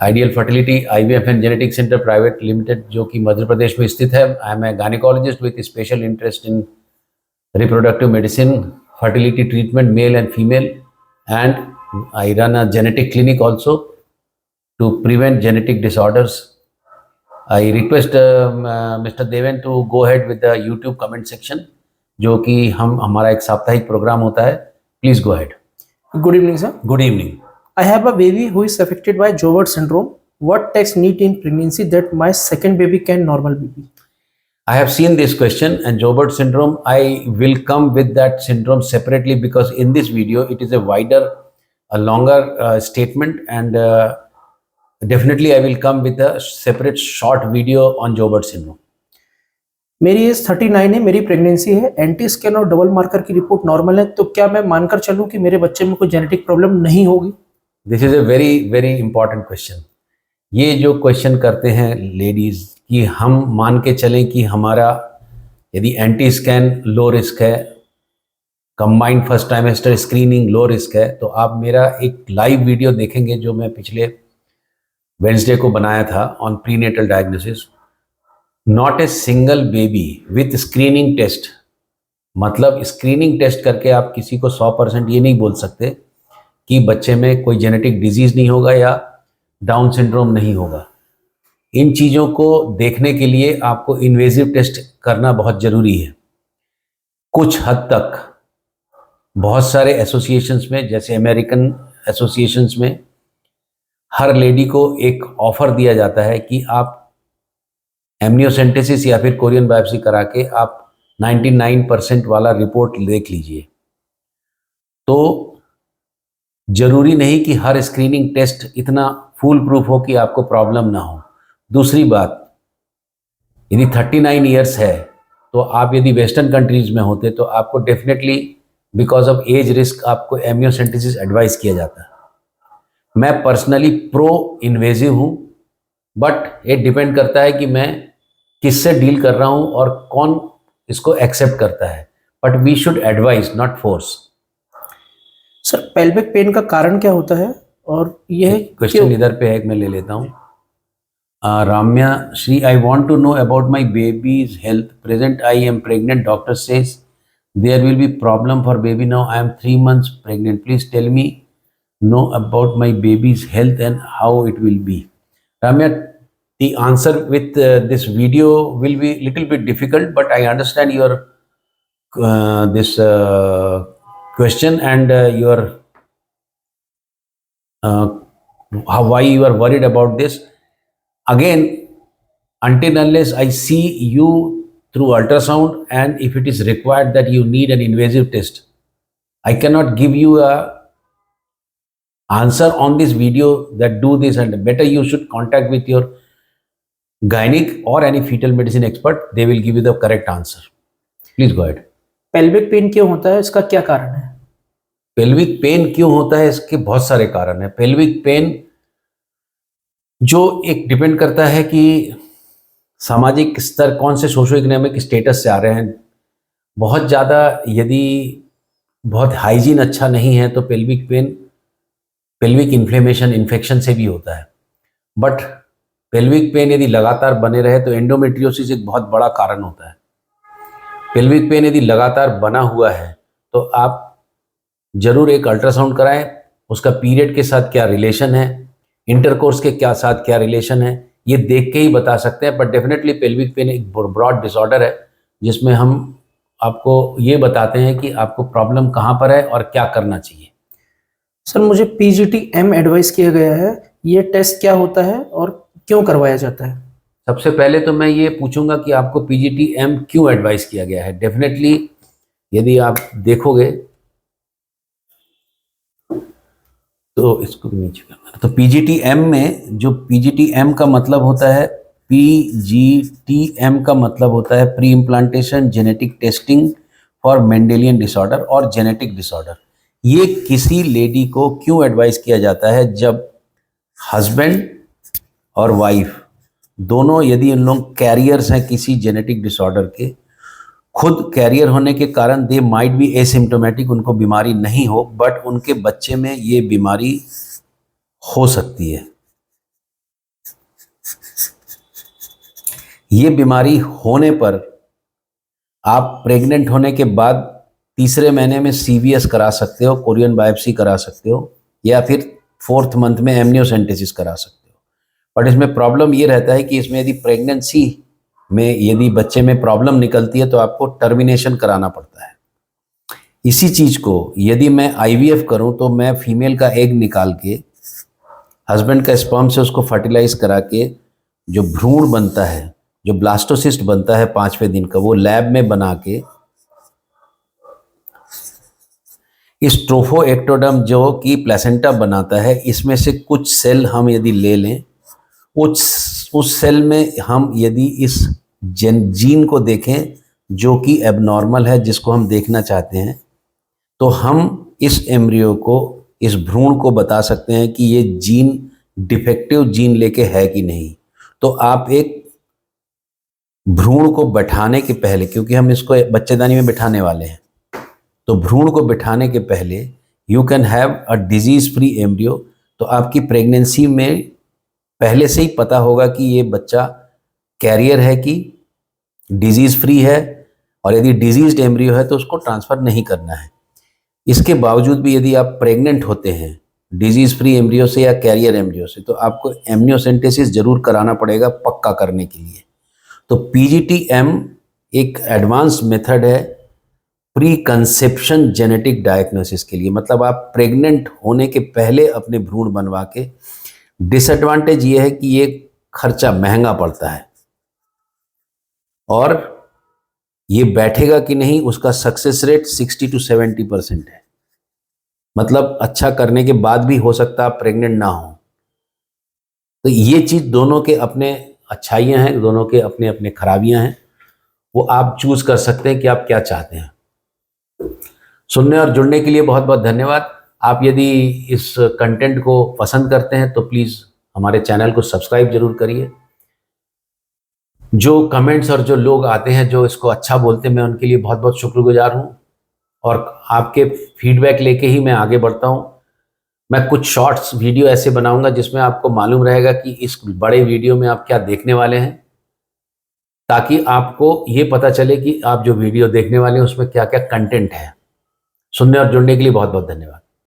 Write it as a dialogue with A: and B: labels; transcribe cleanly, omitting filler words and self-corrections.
A: Ideal fertility IVF and genetic centre private limited, जो कि मध्य प्रदेश में स्थित है। I am a gynaecologist with special interest in reproductive medicine, fertility treatment, male and female, and I run a genetic clinic also to prevent genetic disorders. I request Mr. Deven to go ahead with the YouTube comment section, जो कि हमारा एक साप्ताहिक programme होता है. Please go ahead.
B: Good evening, sir.
A: Good evening.
B: I have a baby who is affected by Joubert syndrome. What tests need in pregnancy that my second baby can normal baby?
A: I have seen this question, and Joubert syndrome, I will come with that syndrome separately, because in this video it is a wider, a longer statement, and definitely I will come with a separate short video on Joubert syndrome.
B: मेरी as 39 है, मेरी pregnancy है, anti scan और double marker की report normal है, तो क्या मैं मानकर चलूं कि मेरे बच्चे में कोई जेनेटिक प्रॉब्लम नहीं होगी?
A: This is a very very important question. ये जो क्वेश्चन करते हैं लेडीज कि हम मान के चलें कि हमारा यदि एंटी स्कैन लो रिस्क है, combined first trimester screening low risk है, तो आप मेरा एक लाइव वीडियो देखेंगे जो मैं पिछले वेडनेसडे को बनाया था on prenatal diagnosis. Not a single baby with screening test, मतलब स्क्रीनिंग टेस्ट करके आप किसी को 100% ये नहीं बोल सकते कि बच्चे में कोई जेनेटिक डिजीज़ नहीं होगा या डाउन सिंड्रोम नहीं होगा. इन चीज़ों को देखने के लिए आपको इन्वेजिव टेस्ट करना बहुत ज़रूरी है. कुछ हद तक बहुत सारे एसोसिएशंस में, जैसे अमेरिकन एसोसिएशंस में, हर लेडी को एक ऑफ़र दिया जाता है कि आप एमनियोसेंटेसिस या फिर कोरियन बायोप्सी करा के आप 99% वाला रिपोर्ट देख लीजिए. तो ज़रूरी नहीं कि हर स्क्रीनिंग टेस्ट इतना फुल प्रूफ हो कि आपको प्रॉब्लम ना हो. दूसरी बात, यदि 39 ईयर्स है तो आप यदि वेस्टर्न कंट्रीज में होते तो आपको definitely because of age risk आपको एमनियोसेंटेसिस एडवाइस किया जाता है. मैं पर्सनली प्रो इन्वेजिव हूँ, बट ये डिपेंड करता है कि मैं किससे डील कर रहा हूँ और कौन इसको एक्सेप्ट करता है. But we should advise, not force.
B: Sir, pelvic pain का कारण क्या होता है और यह
A: क्वेश्चन इधर पे है, मैं ले लेता हूँ. Ramya Shri, I want to know about my baby's health. Present, I am pregnant. Doctor says there will be problem for baby now. I am 3 months pregnant. Please tell me know about my baby's health and how it will be. Ramya, the answer with this video will be little bit difficult, but I understand your this question and your why you are worried about this. Again, until unless I see you through ultrasound, and if it is required that you need an invasive test, I cannot give you a answer on this video that do this, and better you should contact with your gynec or any fetal medicine expert. They will give you the correct answer. Please go ahead.
B: Pelvic pain क्यों होता है, इसका क्या कारण है?
A: Pelvic pain क्यों होता है, इसके बहुत सारे कारण हैं. पेल्विक पेन जो एक डिपेंड करता है कि सामाजिक स्तर, कौन से सोशो इकोनॉमिक स्टेटस से आ रहे हैं. बहुत ज़्यादा यदि बहुत हाइजीन अच्छा नहीं है तो pelvic pain, pelvic inflammation, infection से भी होता है. बट पेल्विक पेन यदि लगातार बने रहे तो एंडोमेट्रियोसिस एक बहुत बड़ा कारण होता है. पेल्विक पेन यदि लगातार बना हुआ है तो आप ज़रूर एक अल्ट्रासाउंड कराएं. उसका पीरियड के साथ क्या रिलेशन है, इंटरकोर्स के क्या साथ क्या रिलेशन है, ये देख के ही बता सकते हैं. बट डेफिनेटली पेल्विक पेन एक ब्रॉड डिसऑर्डर है जिसमें हम आपको ये बताते हैं कि आपको प्रॉब्लम कहाँ पर है और क्या करना चाहिए.
B: सर, मुझे PGT-M एडवाइस किया गया है. ये टेस्ट क्या होता है और क्यों करवाया जाता है?
A: सबसे पहले तो मैं ये पूछूंगा कि आपको PGT-M क्यों एडवाइस किया गया है. डेफिनेटली यदि आप देखोगे तो इसको नीचे करना. तो PGT-M में जो PGT-M का मतलब होता है, PGT-M का मतलब होता है pre implantation genetic testing for Mendelian disorder और जेनेटिक डिसऑर्डर. ये किसी लेडी को क्यों एडवाइस किया जाता है जब हस्बैंड और वाइफ दोनों, यदि उन लोग कैरियर्स हैं किसी जेनेटिक डिसऑर्डर के, खुद कैरियर होने के कारण दे माइट बी एसिम्टोमेटिक, उनको बीमारी नहीं हो, बट उनके बच्चे में ये बीमारी हो सकती है. ये बीमारी होने पर आप प्रेग्नेंट होने के बाद तीसरे महीने में CVS करा सकते हो, कोरियन बायोप्सी करा सकते हो, या फिर 4th मंथ में एमनियोसेंटेसिस करा सकते हो। बट इसमें प्रॉब्लम ये रहता है कि इसमें यदि प्रेगनेंसी में यदि बच्चे में प्रॉब्लम निकलती है तो आपको टर्मिनेशन कराना पड़ता है। इसी चीज़ को यदि मैं IVF करूं तो मैं फीमेल का एग निकाल के हस्बैंड का स्पर्म से उसको फर्टिलाइज करा के जो भ्रूण बनता है, जो ब्लास्टोसिस्ट बनता है 5वें दिन का, वो लैब में बना के इस ट्रोफोएक्टोडर्म जो कि प्लेसेंटा बनाता है, इसमें से कुछ सेल हम यदि ले लें, उस सेल में हम यदि इस जीन को देखें जो कि एबनॉर्मल है, जिसको हम देखना चाहते हैं, तो हम इस एम्ब्रियो को, इस भ्रूण को बता सकते हैं कि ये जीन डिफेक्टिव जीन लेके है कि नहीं। तो आप एक भ्रूण को बैठाने के पहले, क्योंकि हम इसको बच्चेदानी में बिठाने वाले हैं, तो भ्रूण को बिठाने के पहले you can have a disease free embryo. तो आपकी प्रेगनेंसी में पहले से ही पता होगा कि ये बच्चा कैरियर है कि डिजीज फ्री है, और यदि डिजीज्ड एम्ब्रियो है तो उसको ट्रांसफ़र नहीं करना है। इसके बावजूद भी यदि आप प्रेग्नेंट होते हैं डिजीज फ्री एम्ब्रियो से या कैरियर एम्ब्रियो से, तो आपको एमनियोसेंटेसिस जरूर कराना पड़ेगा पक्का करने के लिए। तो PGT-M एक एडवांस मेथड है प्री कंसेप्शन जेनेटिक डायग्नोसिस के लिए। मतलब आप प्रेग्नेंट होने के पहले अपने भ्रूण बनवा के, डिसएडवांटेज ये है कि ये खर्चा महंगा पड़ता है, और ये बैठेगा कि नहीं उसका सक्सेस रेट 60 to 70% है। मतलब अच्छा करने के बाद भी हो सकता है आप प्रेग्नेंट ना हो। तो ये चीज़ दोनों के अपने अच्छाइयाँ हैं, दोनों के अपने अपने खराबियाँ हैं, वो आप चूज़ कर सकते हैं कि आप क्या चाहते हैं। सुनने और जुड़ने के लिए बहुत बहुत धन्यवाद। आप यदि इस कंटेंट को पसंद करते हैं तो प्लीज़ हमारे चैनल को सब्सक्राइब जरूर करिए। जो कमेंट्स और जो लोग आते हैं जो इसको अच्छा बोलते हैं, मैं उनके लिए बहुत बहुत शुक्रगुजार हूँ, और आपके फीडबैक लेके ही मैं आगे बढ़ता हूँ। मैं कुछ शॉर्ट्स वीडियो ऐसे बनाऊंगा जिसमें आपको मालूम रहेगा कि इस बड़े वीडियो में आप क्या देखने वाले हैं, ताकि आपको ये पता चले कि आप जो वीडियो देखने वाले हैं उसमें क्या क्या कंटेंट है। सुनने और जुड़ने के लिए बहुत बहुत धन्यवाद।